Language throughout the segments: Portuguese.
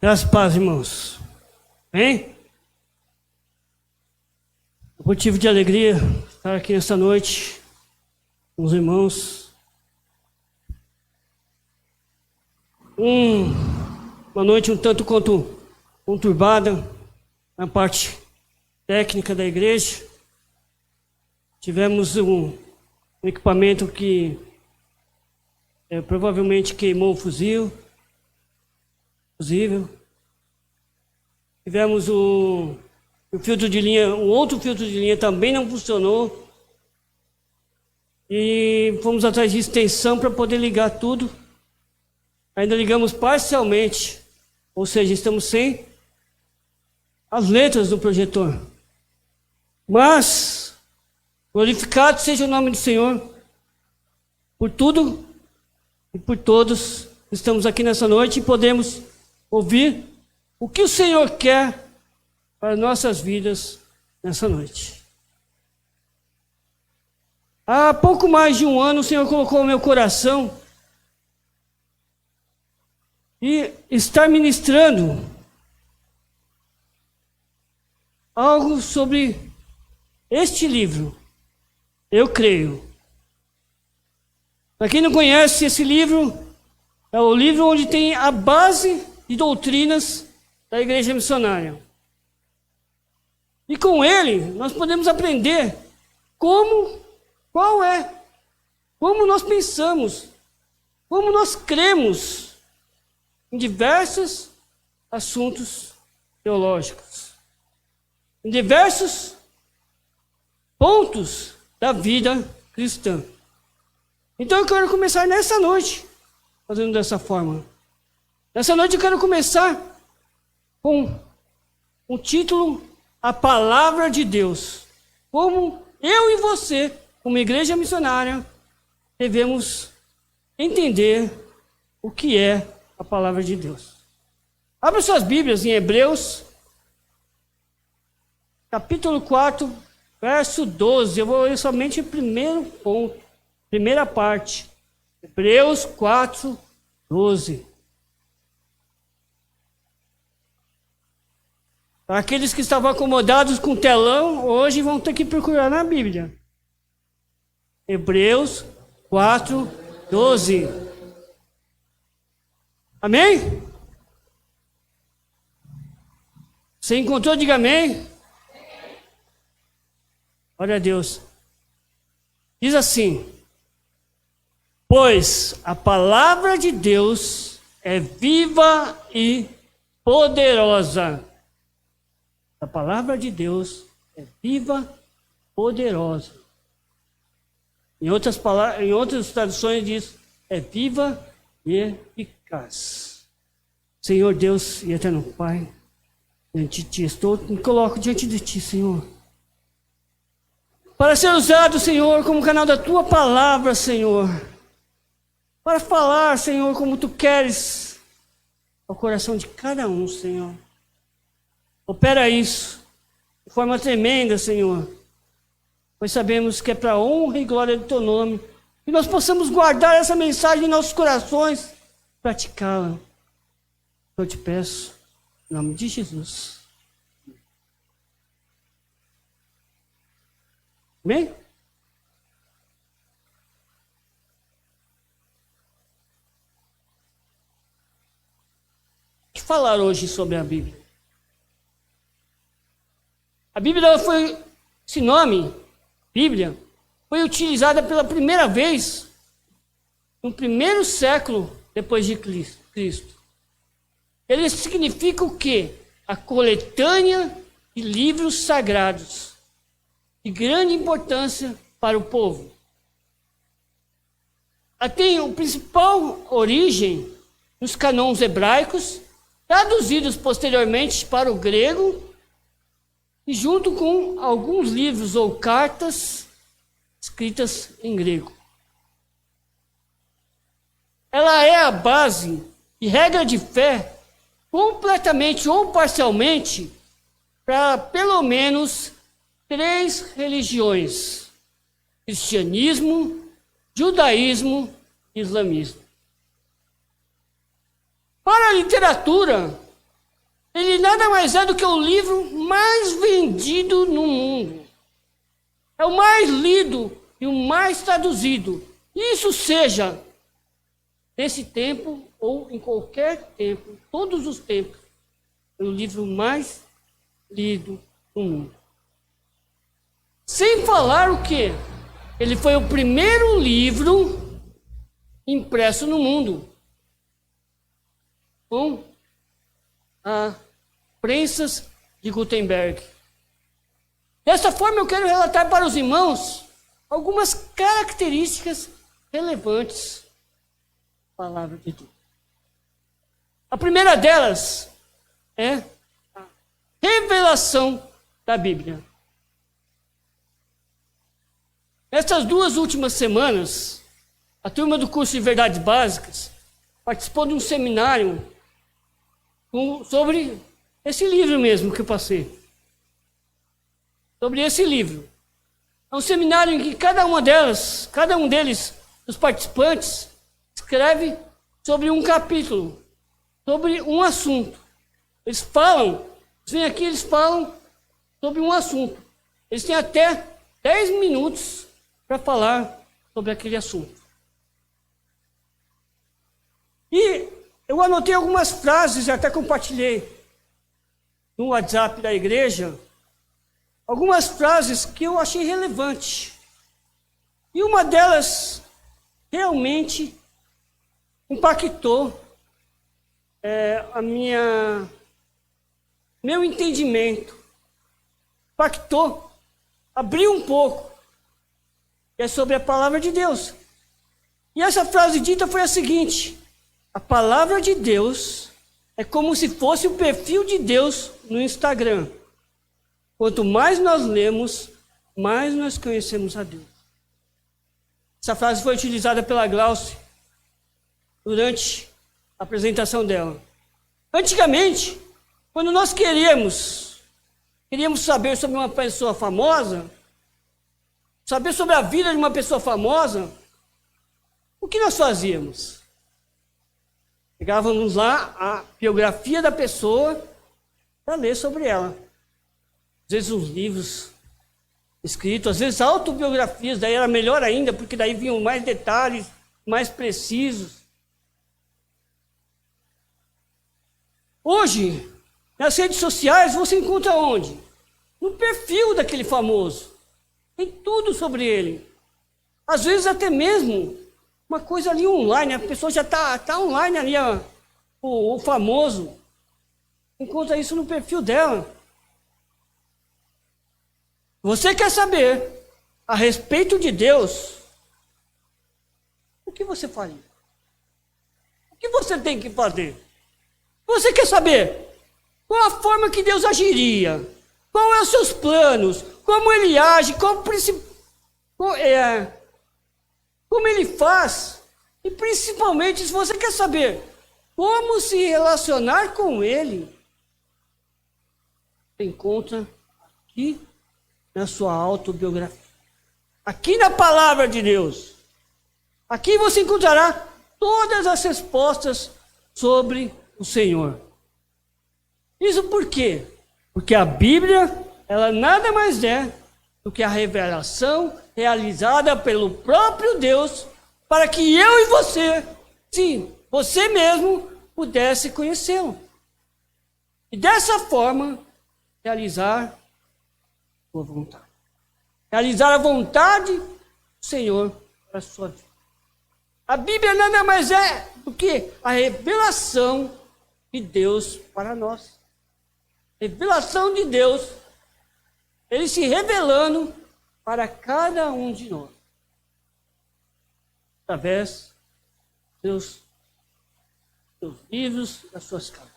Graças e paz, irmãos. Bem? É motivo de alegria estar aqui nesta noite com os irmãos. Uma noite um tanto quanto conturbada na parte técnica da igreja. Tivemos um equipamento que provavelmente queimou o fusível. Tivemos o filtro de linha, um outro filtro de linha também não funcionou. E fomos atrás de extensão para poder ligar tudo. Ainda ligamos parcialmente, ou seja, estamos sem as letras do projetor. Mas, glorificado seja o nome do Senhor, por tudo e por todos. Estamos aqui nessa noite e podemos ouvir o que o Senhor quer para nossas vidas nessa noite. Há pouco mais de um ano o Senhor colocou no meu coração e estar ministrando algo sobre este livro, Eu Creio. Para quem não conhece, esse livro é o livro onde tem a base de doutrinas da igreja missionária. E com ele, nós podemos aprender como nós pensamos, como nós cremos em diversos assuntos teológicos, em diversos pontos da vida cristã. Então eu quero começar nessa noite, fazendo dessa forma. Nessa noite eu quero começar com o título A Palavra de Deus. Como eu e você, como igreja missionária, devemos entender o que é a Palavra de Deus. Abra suas Bíblias em Hebreus, capítulo 4, verso 12. Eu vou ler somente o primeiro ponto, primeira parte. Hebreus 4, 12. Aqueles que estavam acomodados com o telão, hoje vão ter que procurar na Bíblia. Hebreus 4, 12. Amém? Você encontrou? Diga amém. Glória a Deus. Diz assim: pois a palavra de Deus é viva e poderosa. A palavra de Deus é viva, poderosa. Em outras traduções diz, é viva e eficaz. Senhor Deus e eterno Pai, diante de Ti me coloco diante de Ti, Senhor. Para ser usado, Senhor, como canal da Tua palavra, Senhor. Para falar, Senhor, como Tu queres ao coração de cada um, Senhor. Opera isso de forma tremenda, Senhor, pois sabemos que é para a honra e glória do Teu nome, que nós possamos guardar essa mensagem em nossos corações, praticá-la. Eu te peço, em nome de Jesus. Amém? O que falar hoje sobre a Bíblia? A Bíblia esse nome, Bíblia, foi utilizada pela primeira vez no primeiro século depois de Cristo. Ele significa o quê? A coletânea de livros sagrados, de grande importância para o povo. Ela tem a principal origem nos canons hebraicos, traduzidos posteriormente para o grego, e junto com alguns livros ou cartas escritas em grego. Ela é a base e regra de fé, completamente ou parcialmente, para pelo menos 3 religiões: cristianismo, judaísmo e islamismo. Para a literatura, ele nada mais é do que o livro mais vendido no mundo. É o mais lido e o mais traduzido. Isso seja nesse tempo ou em qualquer tempo, todos os tempos, é o livro mais lido no mundo. Sem falar o quê? Ele foi o primeiro livro impresso no mundo, com a prensas de Gutenberg. Dessa forma, eu quero relatar para os irmãos algumas características relevantes da palavra de Deus. A primeira delas é a revelação da Bíblia. Nestas 2 últimas semanas, a turma do curso de Verdades Básicas participou de um seminário sobre esse livro mesmo que eu passei. Sobre esse livro. É um seminário em que cada um deles, os participantes, escreve sobre um capítulo, sobre um assunto. Eles vêm aqui, eles falam sobre um assunto. Eles têm até 10 minutos para falar sobre aquele assunto. E eu anotei algumas frases e até compartilhei no WhatsApp da igreja, algumas frases que eu achei relevantes. E uma delas realmente impactou meu entendimento. Impactou, abriu um pouco. É sobre a palavra de Deus. E essa frase dita foi a seguinte: a palavra de Deus é como se fosse o perfil de Deus no Instagram. Quanto mais nós lemos, mais nós conhecemos a Deus. Essa frase foi utilizada pela Glaucia durante a apresentação dela. Antigamente, quando nós queríamos saber sobre uma pessoa famosa, saber sobre a vida de uma pessoa famosa, o que nós fazíamos? Pegávamos lá a biografia da pessoa para ler sobre ela. Às vezes uns livros escritos, às vezes autobiografias, daí era melhor ainda, porque daí vinham mais detalhes, mais precisos. Hoje, nas redes sociais, você encontra onde? No perfil daquele famoso. Tem tudo sobre ele. Às vezes até mesmo uma coisa ali online, a pessoa já está online ali, o famoso. Encontra isso no perfil dela. Você quer saber a respeito de Deus? O que você faria? O que você tem que fazer? Você quer saber qual a forma que Deus agiria? Qual são os seus planos? Como ele age? Como ele faz? E principalmente, se você quer saber como se relacionar com ele, você encontra aqui na sua autobiografia. Aqui na palavra de Deus. Aqui você encontrará todas as respostas sobre o Senhor. Isso por quê? Porque a Bíblia, ela nada mais é do que a revelação realizada pelo próprio Deus para que eu e você, sim, você mesmo, pudesse conhecê-lo. E dessa forma, realizar a sua vontade. Realizar a vontade do Senhor para a sua vida. A Bíblia nada mais é do que a revelação de Deus para nós. Revelação de Deus, ele se revelando para cada um de nós, através dos seus livros, das suas cartas.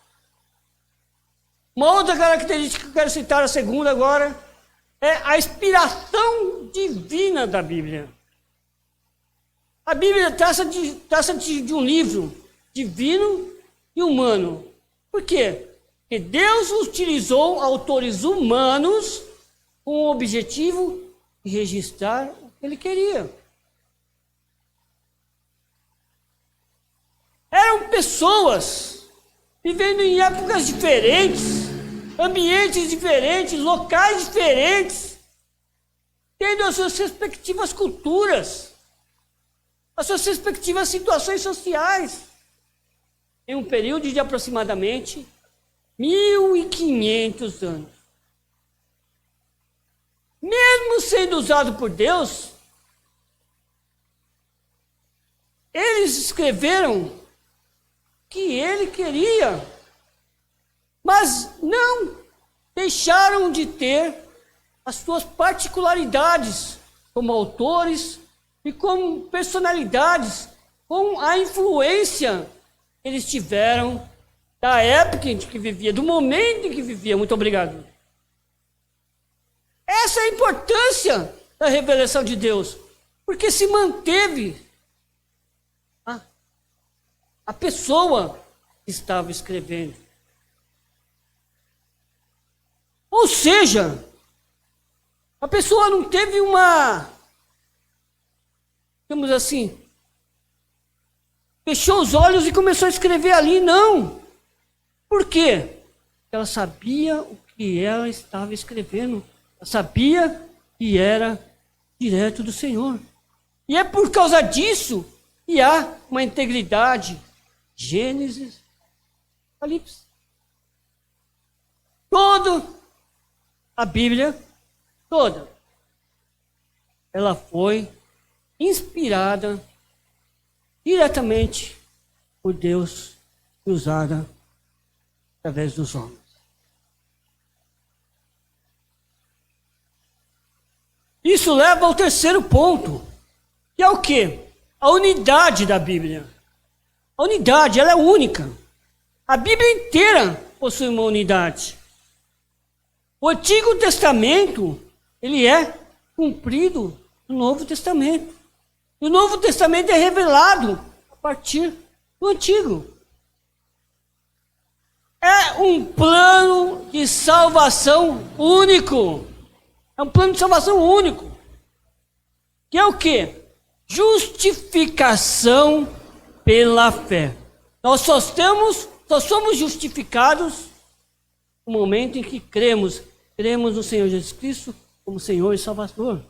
Uma outra característica que eu quero citar, a segunda agora, é a inspiração divina da Bíblia. A Bíblia trata de um livro divino e humano. Por quê? Porque Deus utilizou autores humanos com o objetivo de registrar o que ele queria. Eram pessoas vivendo em épocas diferentes, ambientes diferentes, locais diferentes, tendo as suas respectivas culturas, as suas respectivas situações sociais, em um período de aproximadamente 1500 anos. Mesmo sendo usado por Deus, eles escreveram o que ele queria, mas não deixaram de ter as suas particularidades como autores e como personalidades, com a influência que eles tiveram da época em que vivia, do momento em que vivia. Muito obrigado. Essa é a importância da revelação de Deus, porque se manteve a pessoa que estava escrevendo. Ou seja, a pessoa não teve digamos assim, fechou os olhos e começou a escrever ali, não. Por quê? Ela sabia o que ela estava escrevendo. Ela sabia que era direto do Senhor. E é por causa disso que há uma integridade. Gênesis, Apocalipse. Toda a Bíblia, toda, ela foi inspirada diretamente por Deus e usada através dos homens. Isso leva ao terceiro ponto, que é o quê? A unidade da Bíblia. A unidade, ela é única. A Bíblia inteira possui uma unidade. O Antigo Testamento, ele é cumprido no Novo Testamento. E o Novo Testamento é revelado a partir do Antigo. É um plano de salvação único. É um plano de salvação único. Que é o quê? Justificação pela fé. Nós só somos justificados no momento em que cremos no Senhor Jesus Cristo como Senhor e Salvador.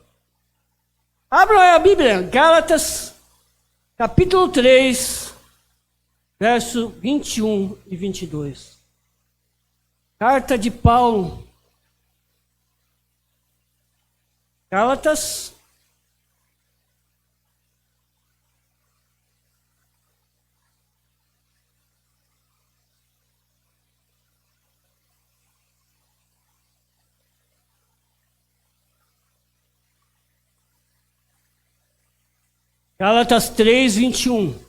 Abram a Bíblia, Gálatas, capítulo 3, verso 21 e 22. Carta de Paulo. Gálatas, Gálatas 3, 21.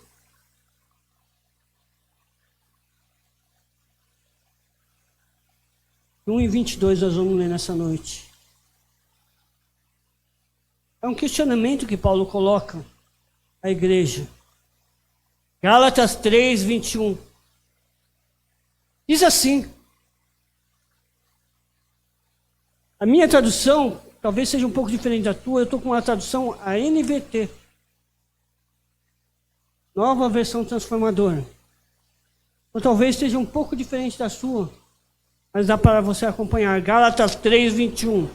E 22 nós vamos ler nessa noite. É um questionamento que Paulo coloca à igreja. Gálatas 3, 21. Diz assim. A minha tradução talvez seja um pouco diferente da tua. Eu estou com a tradução a NVT. Nova versão transformadora. Ou talvez esteja um pouco diferente da sua, mas dá para você acompanhar. Gálatas 3, 21.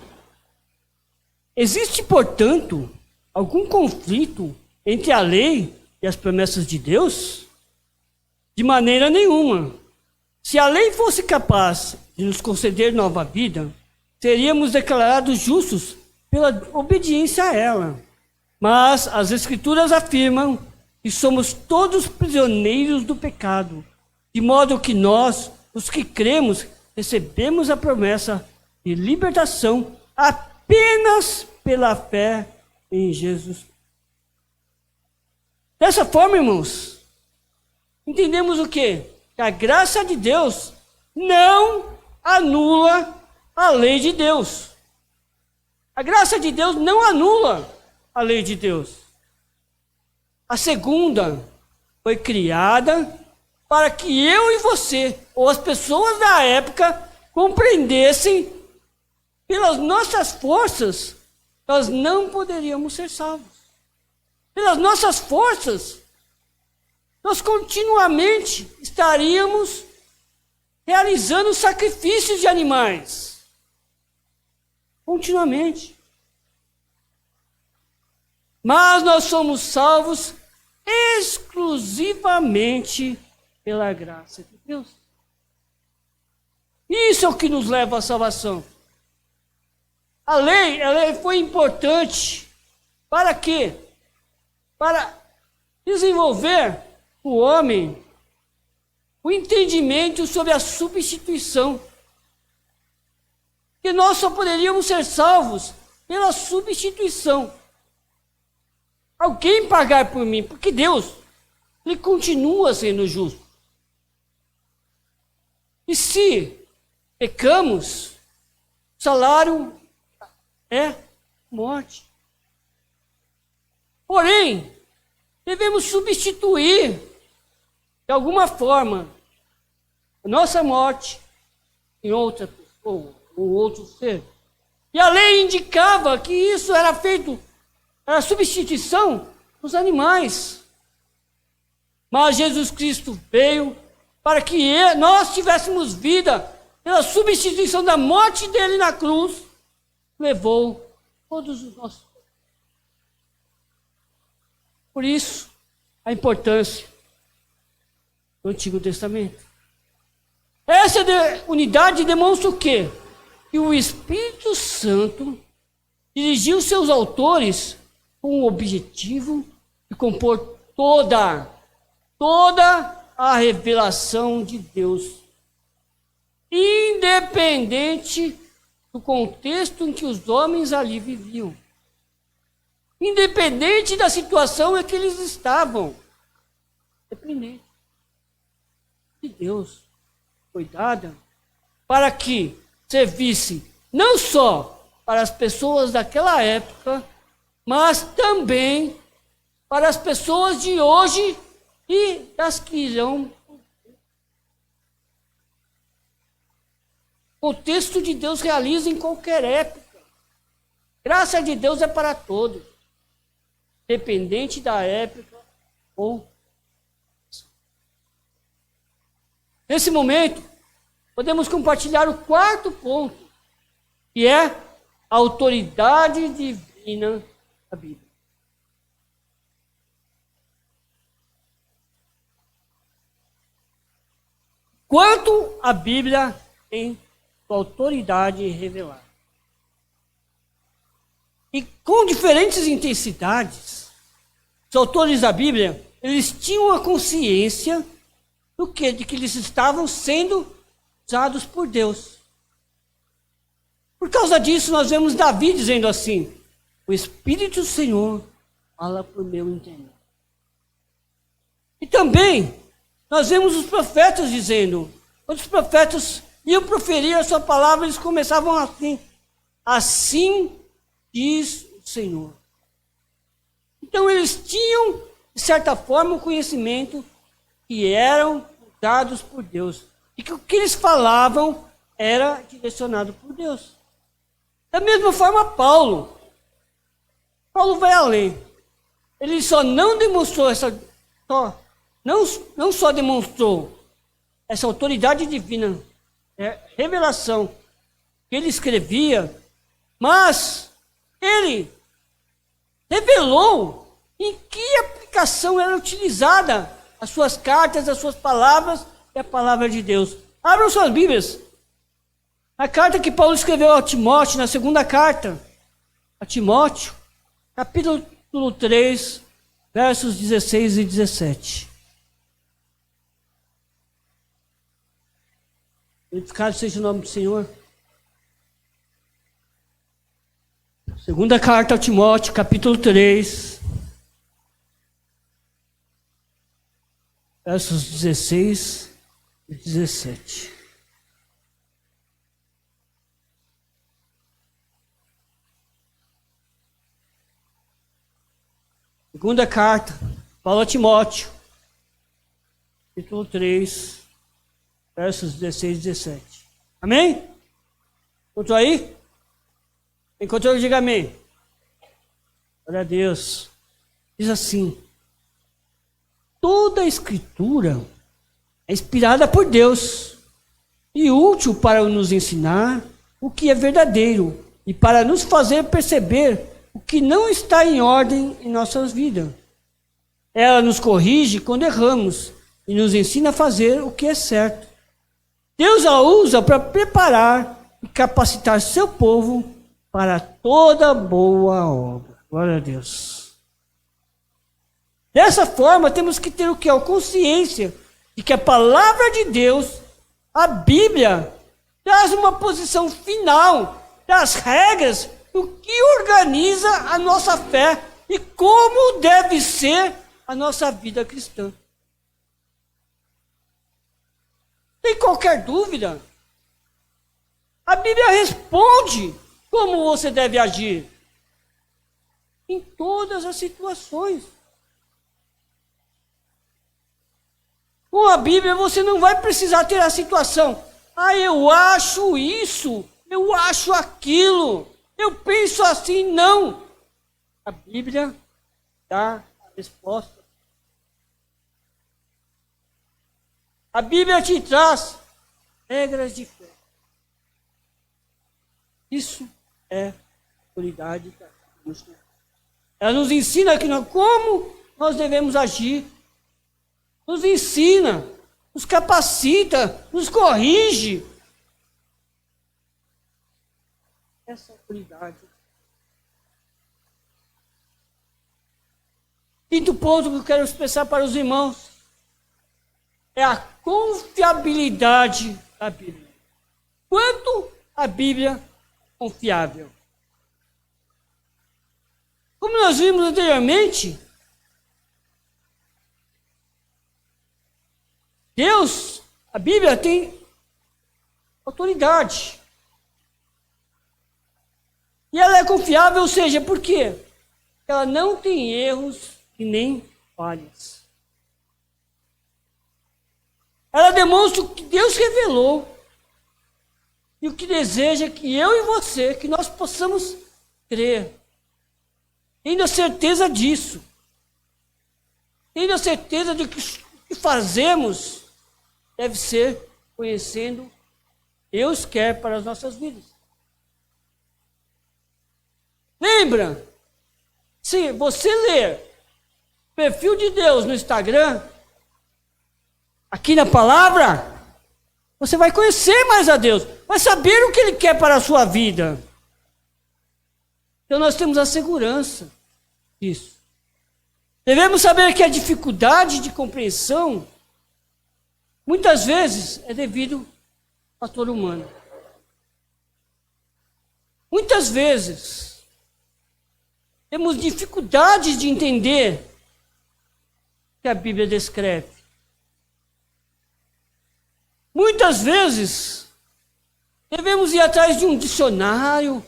Existe, portanto, algum conflito entre a lei e as promessas de Deus? De maneira nenhuma. Se a lei fosse capaz de nos conceder nova vida, seríamos declarados justos pela obediência a ela. Mas as Escrituras afirmam que somos todos prisioneiros do pecado, de modo que nós, os que cremos, recebemos a promessa de libertação apenas pela fé em Jesus. Dessa forma, irmãos, entendemos o quê? Que a graça de Deus não anula a lei de Deus. A graça de Deus não anula a lei de Deus. A segunda foi criada para que eu e você, ou as pessoas da época, compreendessem pelas nossas forças, nós não poderíamos ser salvos. Pelas nossas forças, nós continuamente estaríamos realizando sacrifícios de animais. Continuamente. Mas nós somos salvos exclusivamente pela graça de Deus. Isso é o que nos leva à salvação. A lei foi importante para quê? Para desenvolver o homem o entendimento sobre a substituição. Que nós só poderíamos ser salvos pela substituição. Alguém pagar por mim, porque Deus, Ele continua sendo justo. E se pecamos, o salário é morte. Porém, devemos substituir, de alguma forma, a nossa morte em outra pessoa, ou outro ser. E a lei indicava que isso era feito, era substituição dos animais. Mas Jesus Cristo veio para que nós tivéssemos vida pela substituição da morte dele na cruz, levou todos os nossos. Por isso, a importância do Antigo Testamento. Essa unidade demonstra o quê? Que o Espírito Santo dirigiu seus autores com o objetivo de compor toda a revelação de Deus, independente do contexto em que os homens ali viviam, independente da situação em que eles estavam, independente de Deus, foi dada para que servisse não só para as pessoas daquela época, mas também para as pessoas de hoje e das que irão. O texto de Deus realiza em qualquer época. Graça de Deus é para todos, dependente da época ou. Nesse momento, podemos compartilhar o quarto ponto, que é a autoridade divina da Bíblia. Quanto a Bíblia tem sua autoridade revelada. E com diferentes intensidades, os autores da Bíblia, eles tinham a consciência do quê? De que eles estavam sendo usados por Deus. Por causa disso, nós vemos Davi dizendo assim: o Espírito do Senhor fala por meu entendimento. E também, nós vemos os profetas dizendo, quando os profetas iam proferir a sua palavra, eles começavam assim: assim diz o Senhor. Então eles tinham, de certa forma, o conhecimento que eram dados por Deus. E que o que eles falavam era direcionado por Deus. Da mesma forma, Paulo vai além. Ele só não demonstrou não só demonstrou essa autoridade divina, revelação que ele escrevia, mas ele revelou em que aplicação era utilizada as suas cartas, as suas palavras e a palavra de Deus. Abram suas Bíblias. A carta que Paulo escreveu a Timóteo, na segunda carta a Timóteo, capítulo 3, versos 16 e 17. Glorificado seja o nome do Senhor. Segunda carta a Timóteo, capítulo 3, versos 16 e 17. Segunda carta, Paulo a Timóteo, capítulo 3, versos 16 e 17. Amém? Encontrou aí? Encontrou? Diga amém. Glória a Deus. Diz assim: toda a Escritura é inspirada por Deus e útil para nos ensinar o que é verdadeiro e para nos fazer perceber o que não está em ordem em nossas vidas. Ela nos corrige quando erramos e nos ensina a fazer o que é certo. Deus a usa para preparar e capacitar seu povo para toda boa obra. Glória a Deus. Dessa forma, temos que ter o que? A consciência de que a palavra de Deus, a Bíblia, traz uma posição final das regras do que organiza a nossa fé e como deve ser a nossa vida cristã. Tem qualquer dúvida? A Bíblia responde como você deve agir em todas as situações. Com a Bíblia você não vai precisar ter a situação. Eu acho isso, eu acho aquilo, eu penso assim. Não. A Bíblia dá a resposta. A Bíblia te traz regras de fé. Isso é autoridade da Bíblia. Ela nos ensina como nós devemos agir. Nos ensina, nos capacita, nos corrige. Essa autoridade. Quinto ponto que eu quero expressar para os irmãos é a confiabilidade da Bíblia. Quanto a Bíblia é confiável? Como nós vimos anteriormente, Deus, a Bíblia tem autoridade. E ela é confiável, ou seja, por quê? Ela não tem erros e nem falhas. Ela demonstra o que Deus revelou e o que deseja que eu e você, que nós possamos crer. Tendo a certeza disso. Tendo a certeza de que o que fazemos deve ser conhecendo Deus quer para as nossas vidas. Lembra? Se você ler o perfil de Deus no Instagram, aqui na palavra, você vai conhecer mais a Deus, vai saber o que Ele quer para a sua vida. Então nós temos a segurança disso. Devemos saber que a dificuldade de compreensão, muitas vezes, é devido ao fator humano. Muitas vezes, temos dificuldades de entender o que a Bíblia descreve. Muitas vezes, devemos ir atrás de um dicionário.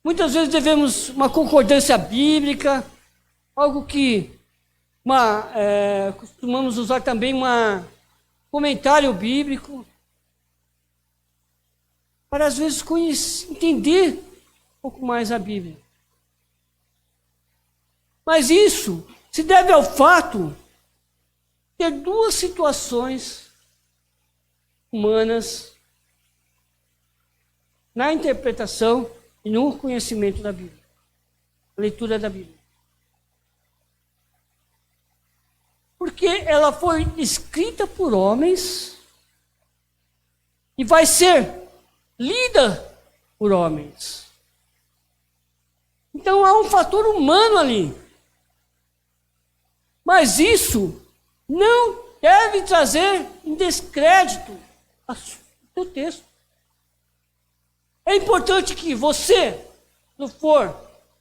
Muitas vezes devemos uma concordância bíblica, algo que costumamos usar também um comentário bíblico, para às vezes entender um pouco mais a Bíblia. Mas isso se deve ao fato de ter duas situações humanas na interpretação e no conhecimento da Bíblia, a leitura da Bíblia. Porque ela foi escrita por homens e vai ser lida por homens. Então há um fator humano ali. Mas isso não deve trazer em descrédito o seu texto. É importante que você, se for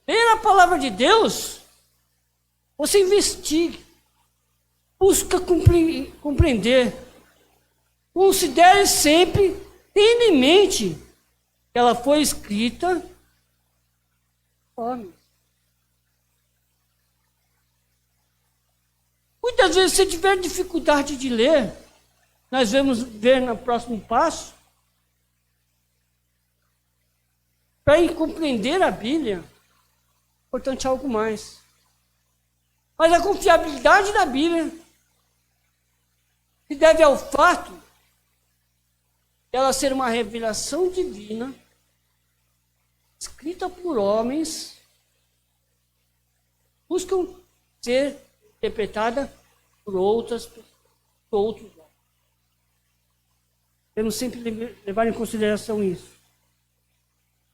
ler a palavra de Deus, você investigue, busca compreender, considere sempre, tendo em mente que ela foi escrita por homens. Muitas vezes, se tiver dificuldade de ler, nós vamos ver no próximo passo, para compreender a Bíblia, é importante algo mais. Mas a confiabilidade da Bíblia se deve ao fato ela ser uma revelação divina, escrita por homens, buscam ser interpretada por outros. Temos sempre levar em consideração isso.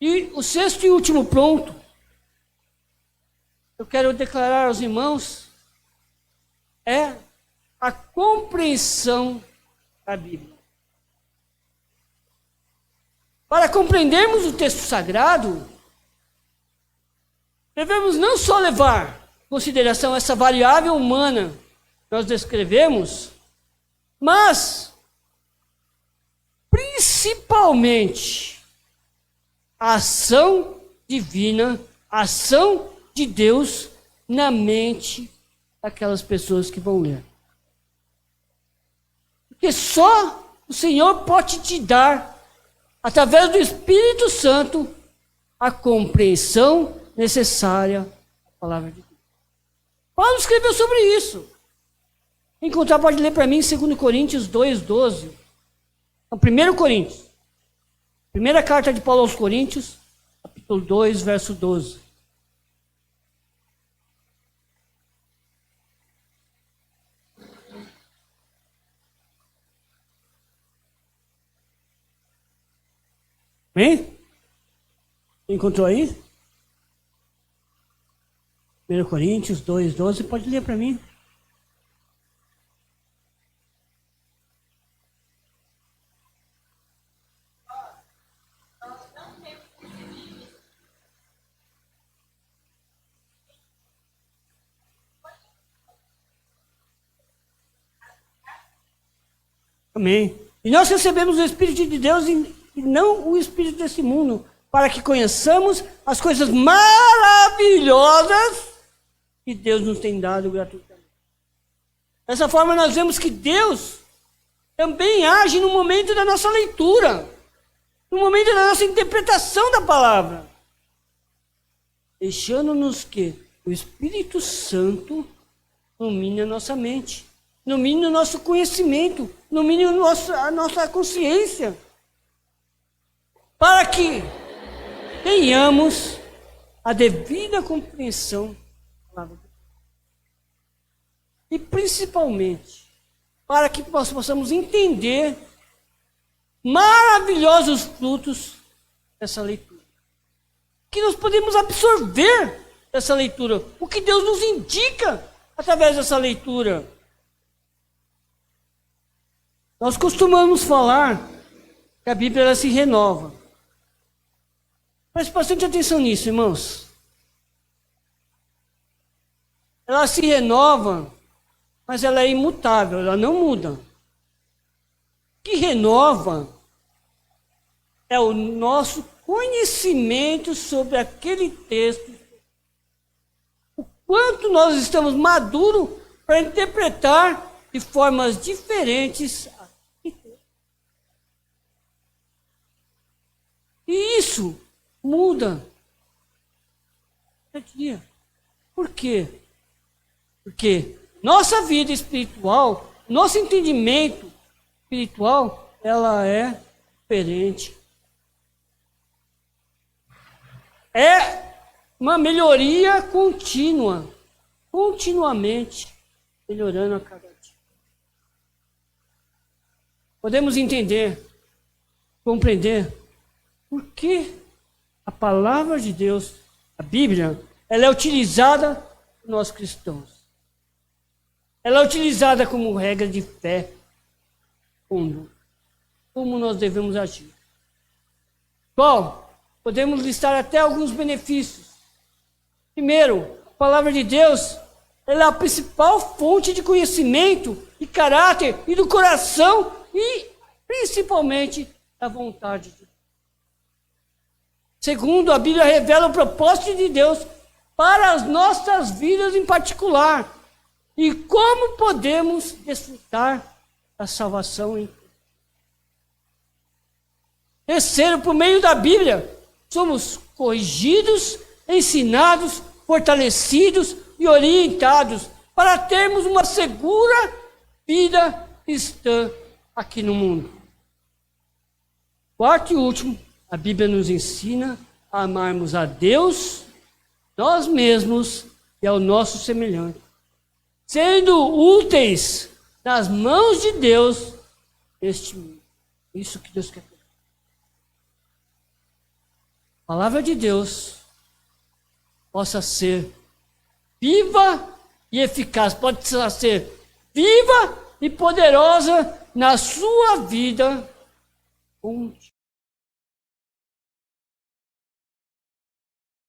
E o sexto e último ponto, eu quero declarar aos irmãos, é a compreensão da Bíblia. Para compreendermos o texto sagrado, devemos não só levar em consideração essa variável humana que nós descrevemos, mas principalmente a ação divina, a ação de Deus na mente daquelas pessoas que vão ler. Porque só o Senhor pode te dar, através do Espírito Santo, a compreensão necessária da palavra de Deus. Paulo escreveu sobre isso. Quem encontrar pode ler para mim em 2 Coríntios 2:12. Não, 1 Coríntios. Primeira carta de Paulo aos Coríntios, capítulo 2, verso 12. Bem? Encontrou aí? 1 Coríntios 2:12, pode ler para mim. Amém. E nós recebemos o Espírito de Deus e não o Espírito desse mundo, para que conheçamos as coisas maravilhosas que Deus nos tem dado gratuitamente. Dessa forma nós vemos que Deus também age no momento da nossa leitura, no momento da nossa interpretação da palavra, deixando-nos que o Espírito Santo ilumine a nossa mente, ilumine o nosso conhecimento, ilumine a nossa consciência, para que tenhamos a devida compreensão da palavra de Deus. E principalmente, para que possamos entender maravilhosos frutos dessa leitura. Que nós podemos absorver dessa leitura, o que Deus nos indica através dessa leitura. Nós costumamos falar que a Bíblia ela se renova. Preste bastante atenção nisso, irmãos. Ela se renova, mas ela é imutável, ela não muda. O que renova é o nosso conhecimento sobre aquele texto. O quanto nós estamos maduros para interpretar de formas diferentes. E isso muda cada dia. Por quê? Porque nossa vida espiritual, nosso entendimento espiritual, ela é diferente. É uma melhoria contínua, continuamente melhorando a cada dia. Podemos entender, compreender por que a palavra de Deus, a Bíblia, ela é utilizada por nós cristãos. Ela é utilizada como regra de fé, como nós devemos agir. Bom, podemos listar até alguns benefícios. Primeiro, a palavra de Deus, ela é a principal fonte de conhecimento e caráter e do coração e principalmente da vontade de Deus. Segundo, a Bíblia revela o propósito de Deus para as nossas vidas em particular e como podemos desfrutar da salvação em Cristo. Terceiro, por meio da Bíblia, somos corrigidos, ensinados, fortalecidos e orientados para termos uma segura vida cristã aqui no mundo. Quarto e último, a Bíblia nos ensina a amarmos a Deus, nós mesmos e ao nosso semelhante, sendo úteis nas mãos de Deus neste mundo. Isso que Deus quer. A palavra de Deus possa ser viva e eficaz, pode ser viva e poderosa na sua vida contínua.